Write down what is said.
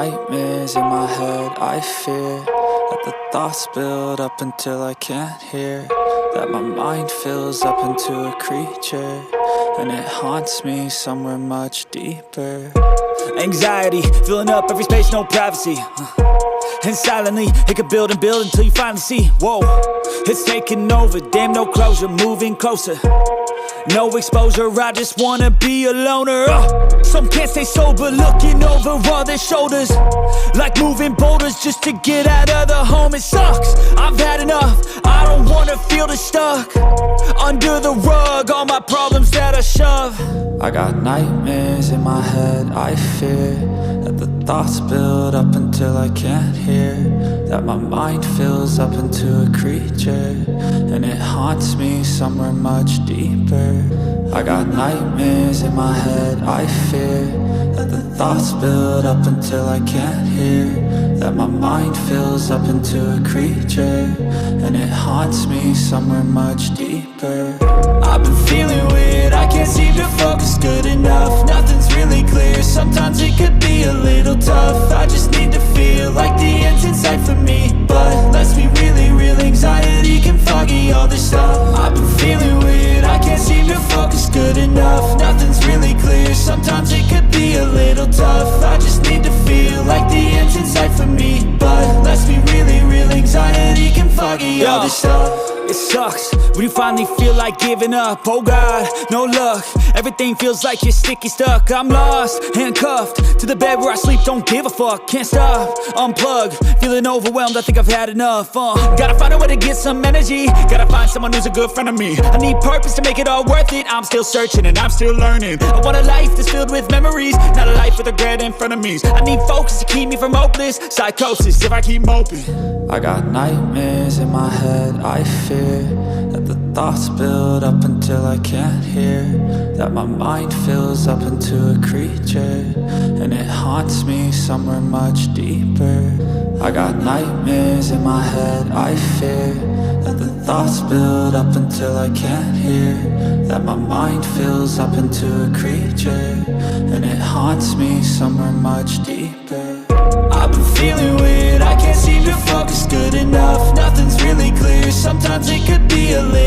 nightmares in my head, I fear that the thoughts build up until I can't hear, that my mind fills up into a creature, and it haunts me somewhere much deeper. Anxiety, filling up every space, no privacy. And silently, it could build and build until you finally see, whoa, it's taking over, damn no closure, moving closer. No exposure, I just wanna be a loner. Some can't stay sober, looking over all their shoulders, like moving boulders just to get out of the home. It sucks, I've had enough, I don't wanna feel the stuck under the rug, all my problems that I shove. I got nightmares in my head, I fear that the thoughts build up until I can't hear, that my mind fills up into a creature, and it haunts me somewhere much deeper. I got nightmares in my head, I fear that the thoughts build up until I can't hear, that my mind fills up into a creature, and it haunts me somewhere much deeper. I've been feeling weird, I can't seem to focus good enough. Nothing's really clear, sometimes it could be a little tough. I just need to feel like the end's in sight for me, but let's be really real, anxiety can foggy all this stuff. I've been feeling weird, I can't seem to focus good enough. Nothing's really clear, sometimes it could be a little tough. I just need to feel like the end's in sight for me, but let's be really real, anxiety can foggy all this stuff. It sucks when you finally feel like giving up. Oh God, no luck, everything feels like you're sticky stuck. I'm lost, handcuffed to the bed where I sleep, don't give a fuck. Can't stop, unplug, feeling overwhelmed, I think I've had enough. Gotta find a way to get some energy, gotta find someone who's a good friend of me. I need purpose to make it all worth it, I'm still searching and I'm still learning. I want a life that's filled with memories, not a life with regret in front of me. I need focus to keep me from hopeless psychosis if I keep moping. I got nightmares in my head, I fear that the thoughts build up until I can't hear, that my mind fills up into a creature, and it haunts me somewhere much deeper. I got nightmares in my head, I fear that the thoughts build up until I can't hear, that my mind fills up into a creature, and it haunts me somewhere much deeper. I've been feeling weird, I can't seem to focus good enough. Nothing's really clear, sometimes it could be a little